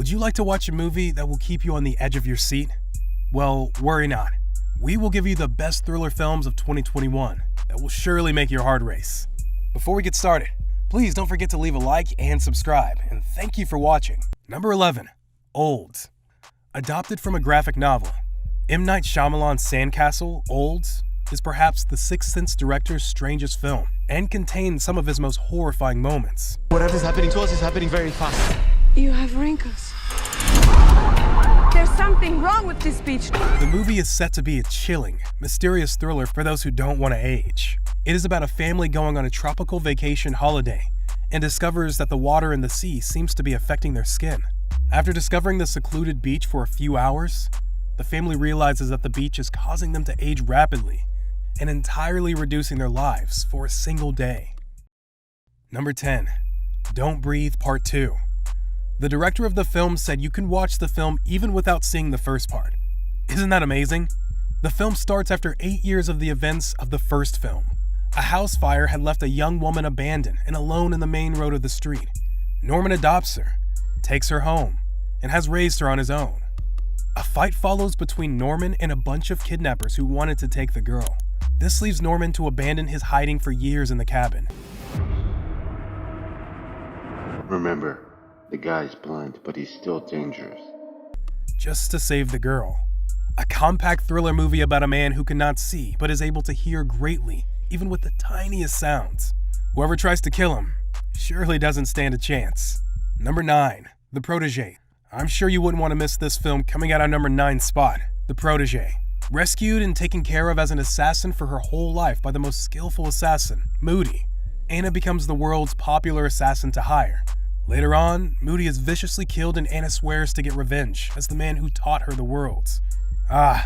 Would you like to watch a movie that will keep you on the edge of your seat? Well, worry not. We will give you the best thriller films of 2021 that will surely make your heart race. Before we get started, please don't forget to leave a like and subscribe, and thank you for watching. Number 11, Old. Adopted from a graphic novel, M. Night Shyamalan's Sandcastle, Old, is perhaps the Sixth Sense director's strangest film, and contains some of his most horrifying moments. Whatever's happening to us is happening very fast. You have wrinkles. There's something wrong with this beach. The movie is set to be a chilling, mysterious thriller for those who don't want to age. It is about a family going on a tropical vacation holiday and discovers that the water in the sea seems to be affecting their skin. After discovering the secluded beach for a few hours, the family realizes that the beach is causing them to age rapidly and entirely reducing their lives for a single day. Number 10, Don't Breathe Part 2. The director of the film said you can watch the film even without seeing the first part. Isn't that amazing? The film starts after 8 years of the events of the first film. A house fire had left a young woman abandoned and alone in the main road of the street. Norman adopts her, takes her home, and has raised her on his own. A fight follows between Norman and a bunch of kidnappers who wanted to take the girl. This leaves Norman to abandon his hiding for years in the cabin. Remember, the guy's blind, but he's still dangerous. Just to save the girl. A compact thriller movie about a man who cannot see but is able to hear greatly, even with the tiniest sounds. Whoever tries to kill him surely doesn't stand a chance. Number 9, The Protege. I'm sure you wouldn't want to miss this film coming out on number 9 spot, The Protege. Rescued and taken care of as an assassin for her whole life by the most skillful assassin, Moody, Anna becomes the world's popular assassin to hire. Later on, Moody is viciously killed and Anna swears to get revenge as the man who taught her the worlds. A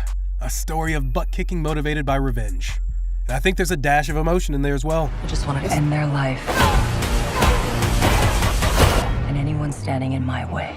story of butt-kicking motivated by revenge. And I think there's a dash of emotion in there as well. I just want to end their life. And anyone standing in my way.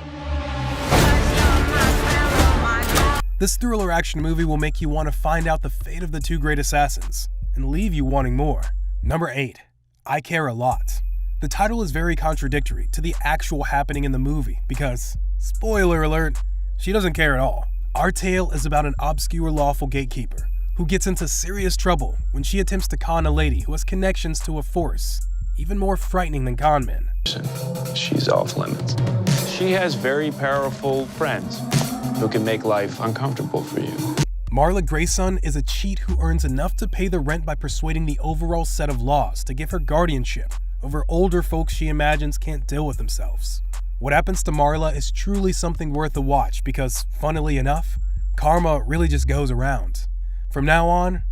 This thriller action movie will make you want to find out the fate of the two great assassins, and leave you wanting more. Number 8, I Care a Lot. The title is very contradictory to the actual happening in the movie because, spoiler alert, she doesn't care at all. Our tale is about an obscure lawful gatekeeper who gets into serious trouble when she attempts to con a lady who has connections to a force even more frightening than con men. She's off limits. She has very powerful friends who can make life uncomfortable for you. Marla Grayson is a cheat who earns enough to pay the rent by persuading the overall set of laws to give her guardianship over older folks she imagines can't deal with themselves. What happens to Marla is truly something worth a watch because, funnily enough, karma really just goes around. From now on,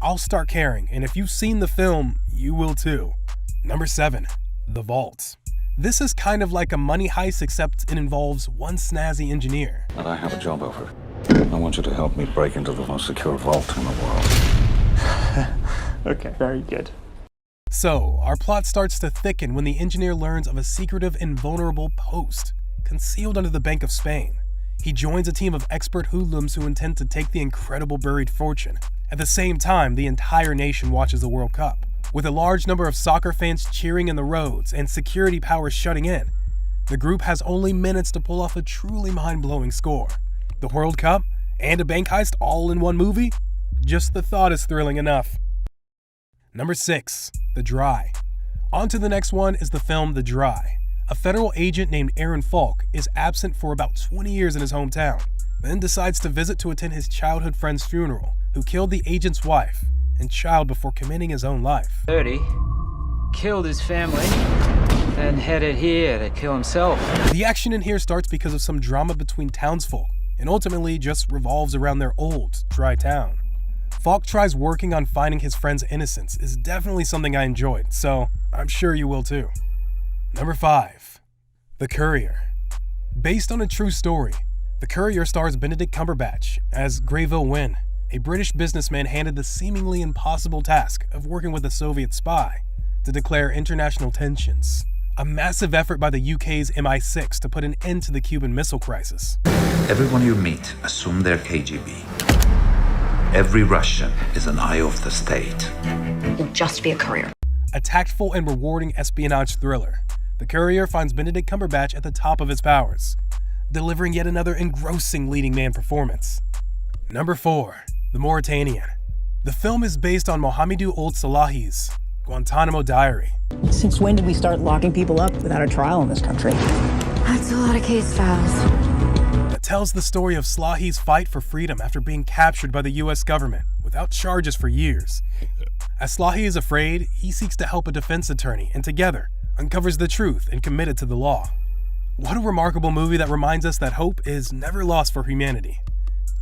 I'll start caring, and if you've seen the film, you will too. Number 7, The Vault. This is kind of like a money heist except it involves one snazzy engineer. But I have a job offer. I want you to help me break into the most secure vault in the world. Okay, very good. So, our plot starts to thicken when the engineer learns of a secretive and vulnerable post concealed under the Bank of Spain. He joins a team of expert hoodlums who intend to take the incredible buried fortune. At the same time, the entire nation watches the World Cup. With a large number of soccer fans cheering in the roads and security powers shutting in, the group has only minutes to pull off a truly mind-blowing score. The World Cup and a bank heist all in one movie? Just the thought is thrilling enough. Number 6, The Dry. On to the next one is the film The Dry. A federal agent named Aaron Falk is absent for about 20 years in his hometown, then decides to visit to attend his childhood friend's funeral, who killed the agent's wife and child before committing his own life. 30, killed his family, then headed here to kill himself. The action in here starts because of some drama between townsfolk, and ultimately just revolves around their old, dry town. Falk tries working on finding his friend's innocence is definitely something I enjoyed, so I'm sure you will too. Number 5, The Courier. Based on a true story, The Courier stars Benedict Cumberbatch as Greyville Wynn, a British businessman handed the seemingly impossible task of working with a Soviet spy to declare international tensions. A massive effort by the UK's MI6 to put an end to the Cuban Missile Crisis. Everyone you meet, assume they're KGB. Every Russian is an eye of the state. You'll just be a courier. A tactful and rewarding espionage thriller. the Courier finds Benedict Cumberbatch at the top of his powers, delivering yet another engrossing leading man performance. Number 4. The Mauritanian. The film is based on Mohamedou Ould Salahi's Guantanamo Diary. Since when did we start locking people up without a trial in this country? That's a lot of case files. That tells the story of Slahi's fight for freedom after being captured by the US government without charges for years. As Slahi is afraid, he seeks to help a defense attorney and together uncovers the truth and committed to the law. What a remarkable movie that reminds us that hope is never lost for humanity.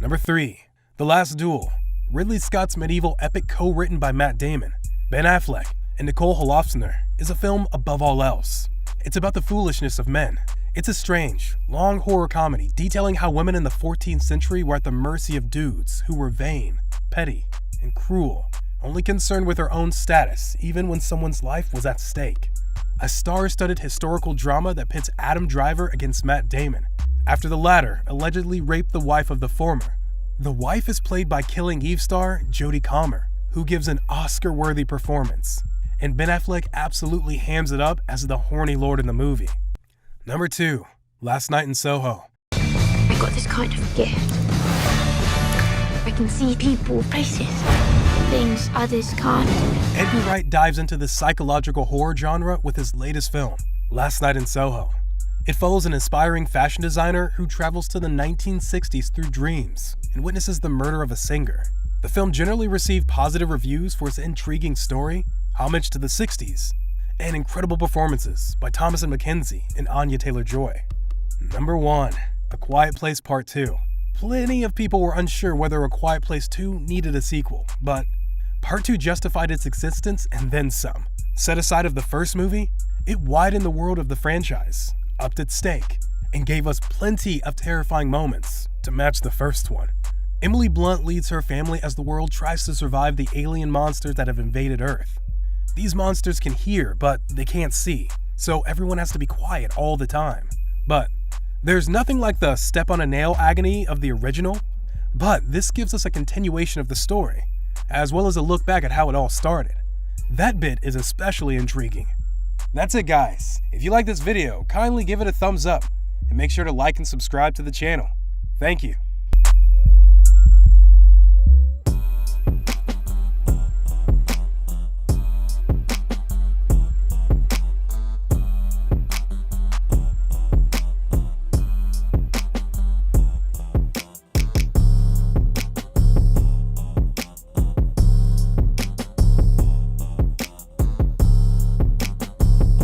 Number 3. The Last Duel. Ridley Scott's medieval epic co-written by Matt Damon, Ben Affleck, and Nicole Holofcener is a film above all else. It's about the foolishness of men. It's a strange, long horror comedy detailing how women in the 14th century were at the mercy of dudes who were vain, petty, and cruel, only concerned with their own status even when someone's life was at stake. A star-studded historical drama that pits Adam Driver against Matt Damon, after the latter allegedly raped the wife of the former. The wife is played by Killing Eve star Jodie Comer, who gives an Oscar-worthy performance, and Ben Affleck absolutely hams it up as the horny lord in the movie. Number 2. Last Night in Soho. I got this kind of gift. I can see people, places, things others can't. Edgar Wright dives into the psychological horror genre with his latest film, Last Night in Soho. It follows an inspiring fashion designer who travels to the 1960s through dreams and witnesses the murder of a singer. The film generally received positive reviews for its intriguing story, homage to the 60s, and incredible performances by Thomasin McKenzie and Anya Taylor-Joy. Number 1. A Quiet Place Part 2. Plenty of people were unsure whether A Quiet Place 2 needed a sequel, but Part 2 justified its existence and then some. Set aside of the first movie, it widened the world of the franchise, upped its stake, and gave us plenty of terrifying moments to match the first one. Emily Blunt leads her family as the world tries to survive the alien monsters that have invaded Earth. These monsters can hear, but they can't see, so everyone has to be quiet all the time. But there's nothing like the step-on-a-nail agony of the original, but this gives us a continuation of the story, as well as a look back at how it all started. That bit is especially intriguing. That's it, guys. If you like this video, kindly give it a thumbs up, and make sure to like and subscribe to the channel. Thank you.